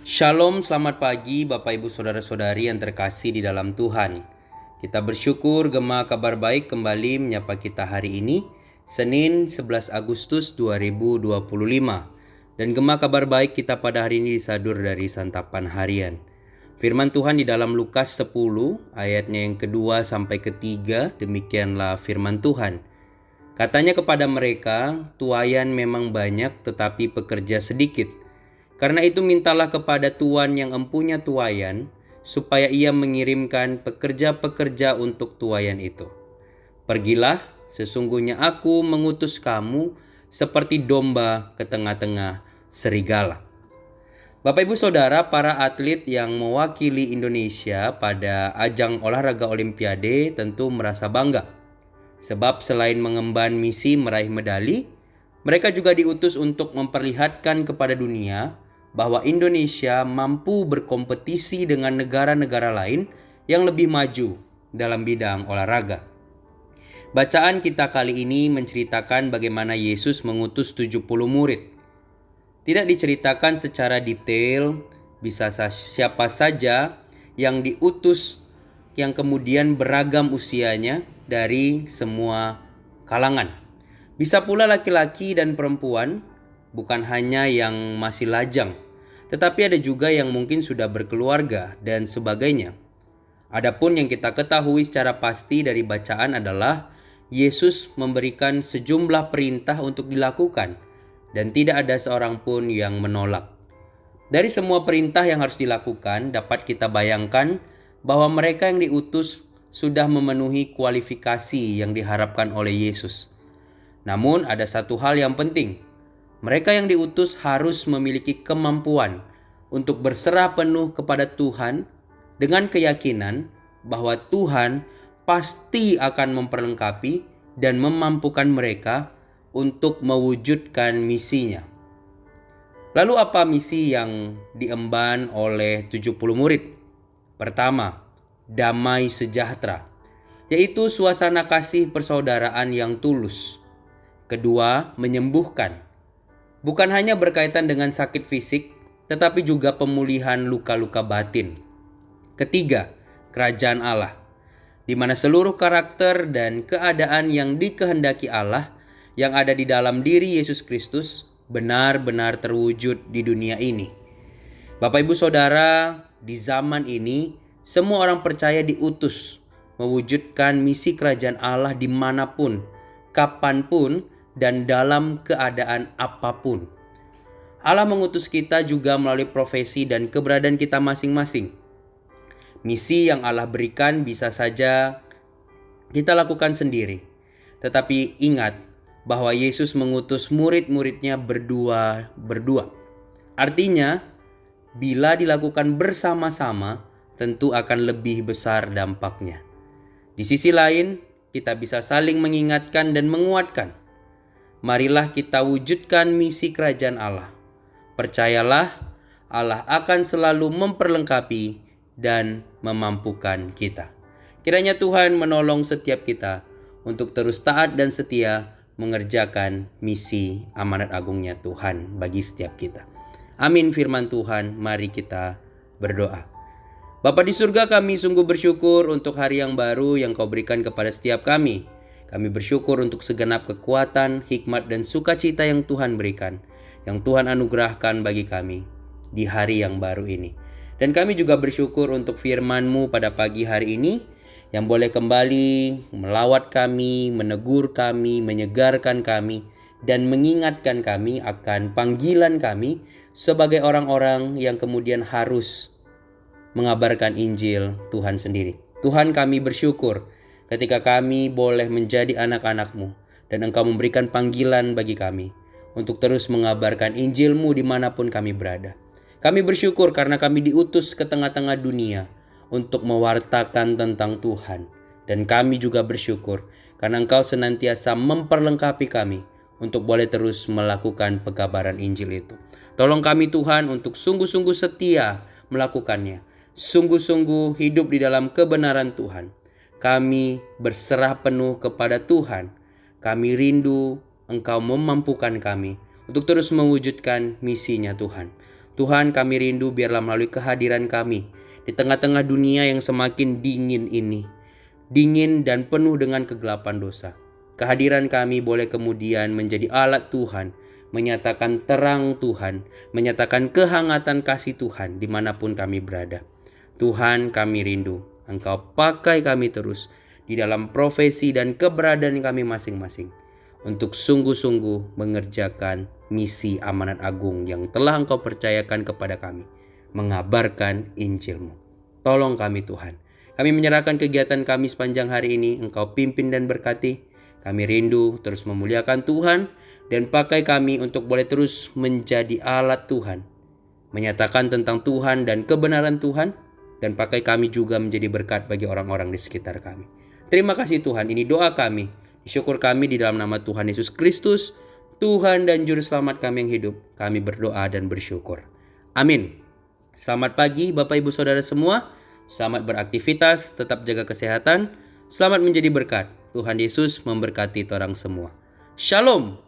Shalom, selamat pagi Bapak Ibu Saudara-saudari yang terkasih di dalam Tuhan. Kita bersyukur Gema Kabar Baik kembali menyapa kita hari ini, Senin 11 Agustus 2025. Dan Gema Kabar Baik kita pada hari ini disadur dari santapan harian. Firman Tuhan di dalam Lukas 10 ayatnya yang kedua sampai ketiga, demikianlah firman Tuhan. Katanya kepada mereka, tuaian memang banyak tetapi pekerja sedikit. Karena itu mintalah kepada Tuan yang empunya tuaian, supaya ia mengirimkan pekerja-pekerja untuk tuaian itu. Pergilah, sesungguhnya aku mengutus kamu seperti domba ke tengah-tengah serigala. Bapak Ibu Saudara, para atlet yang mewakili Indonesia pada ajang olahraga Olimpiade tentu merasa bangga. Sebab selain mengemban misi meraih medali, mereka juga diutus untuk memperlihatkan kepada dunia bahwa Indonesia mampu berkompetisi dengan negara-negara lain yang lebih maju dalam bidang olahraga. Bacaan kita kali ini menceritakan bagaimana Yesus mengutus 70 murid. Tidak diceritakan secara detail, bisa siapa saja yang diutus yang kemudian beragam usianya dari semua kalangan. Bisa pula laki-laki dan perempuan, bukan hanya yang masih lajang, tetapi ada juga yang mungkin sudah berkeluarga dan sebagainya. Adapun yang kita ketahui secara pasti dari bacaan adalah Yesus memberikan sejumlah perintah untuk dilakukan dan tidak ada seorang pun yang menolak. Dari semua perintah yang harus dilakukan, dapat kita bayangkan bahwa mereka yang diutus sudah memenuhi kualifikasi yang diharapkan oleh Yesus. Namun ada satu hal yang penting. Mereka yang diutus harus memiliki kemampuan untuk berserah penuh kepada Tuhan dengan keyakinan bahwa Tuhan pasti akan memperlengkapi dan memampukan mereka untuk mewujudkan misinya. Lalu apa misi yang diemban oleh 70 murid? Pertama, damai sejahtera, yaitu suasana kasih persaudaraan yang tulus. Kedua, menyembuhkan. Bukan hanya berkaitan dengan sakit fisik, tetapi juga pemulihan luka-luka batin. Ketiga, kerajaan Allah, di mana seluruh karakter dan keadaan yang dikehendaki Allah yang ada di dalam diri Yesus Kristus benar-benar terwujud di dunia ini. Bapak Ibu Saudara, di zaman ini semua orang percaya diutus mewujudkan misi kerajaan Allah dimanapun, kapanpun, dan dalam keadaan apapun. Allah mengutus kita juga melalui profesi dan keberadaan kita masing-masing. Misi yang Allah berikan bisa saja kita lakukan sendiri. Tetapi ingat bahwa Yesus mengutus murid-muridnya berdua. Artinya, bila dilakukan bersama-sama, tentu akan lebih besar dampaknya. Di sisi lain, kita bisa saling mengingatkan dan menguatkan. Marilah kita wujudkan misi kerajaan Allah. Percayalah, Allah akan selalu memperlengkapi dan memampukan kita. Kiranya Tuhan menolong setiap kita untuk terus taat dan setia mengerjakan misi amanat agungnya Tuhan bagi setiap kita. Amin firman Tuhan, mari kita berdoa. Bapa di surga, kami sungguh bersyukur untuk hari yang baru yang Kau berikan kepada setiap kami. Kami bersyukur untuk segenap kekuatan, hikmat, dan sukacita yang Tuhan berikan, yang Tuhan anugerahkan bagi kami di hari yang baru ini. Dan kami juga bersyukur untuk firman-Mu pada pagi hari ini, yang boleh kembali melawat kami, menegur kami, menyegarkan kami, dan mengingatkan kami akan panggilan kami sebagai orang-orang yang kemudian harus mengabarkan Injil Tuhan sendiri. Tuhan, kami bersyukur ketika kami boleh menjadi anak-anak-Mu dan Engkau memberikan panggilan bagi kami untuk terus mengabarkan Injil-Mu dimanapun kami berada. Kami bersyukur karena kami diutus ke tengah-tengah dunia untuk mewartakan tentang Tuhan. Dan kami juga bersyukur karena Engkau senantiasa memperlengkapi kami untuk boleh terus melakukan pekabaran Injil itu. Tolong kami Tuhan untuk sungguh-sungguh setia melakukannya. Sungguh-sungguh hidup di dalam kebenaran Tuhan. Kami berserah penuh kepada Tuhan. Kami rindu Engkau memampukan kami untuk terus mewujudkan misinya Tuhan. Tuhan, kami rindu biarlah melalui kehadiran kami di tengah-tengah dunia yang semakin dingin ini, dingin dan penuh dengan kegelapan dosa, kehadiran kami boleh kemudian menjadi alat Tuhan, menyatakan terang Tuhan, menyatakan kehangatan kasih Tuhan dimanapun kami berada. Tuhan, kami rindu Engkau pakai kami terus di dalam profesi dan keberadaan kami masing-masing untuk sungguh-sungguh mengerjakan misi amanat agung yang telah Engkau percayakan kepada kami, mengabarkan Injil-Mu. Tolong kami Tuhan. Kami menyerahkan kegiatan kami sepanjang hari ini, Engkau pimpin dan berkati. Kami rindu terus memuliakan Tuhan dan pakai kami untuk boleh terus menjadi alat Tuhan, menyatakan tentang Tuhan dan kebenaran Tuhan, dan pakai kami juga menjadi berkat bagi orang-orang di sekitar kami. Terima kasih Tuhan, ini doa kami. Syukur kami di dalam nama Tuhan Yesus Kristus, Tuhan dan Juru Selamat kami yang hidup. Kami berdoa dan bersyukur. Amin. Selamat pagi Bapak Ibu Saudara semua. Selamat beraktivitas, tetap jaga kesehatan. Selamat menjadi berkat. Tuhan Yesus memberkati orang semua. Shalom.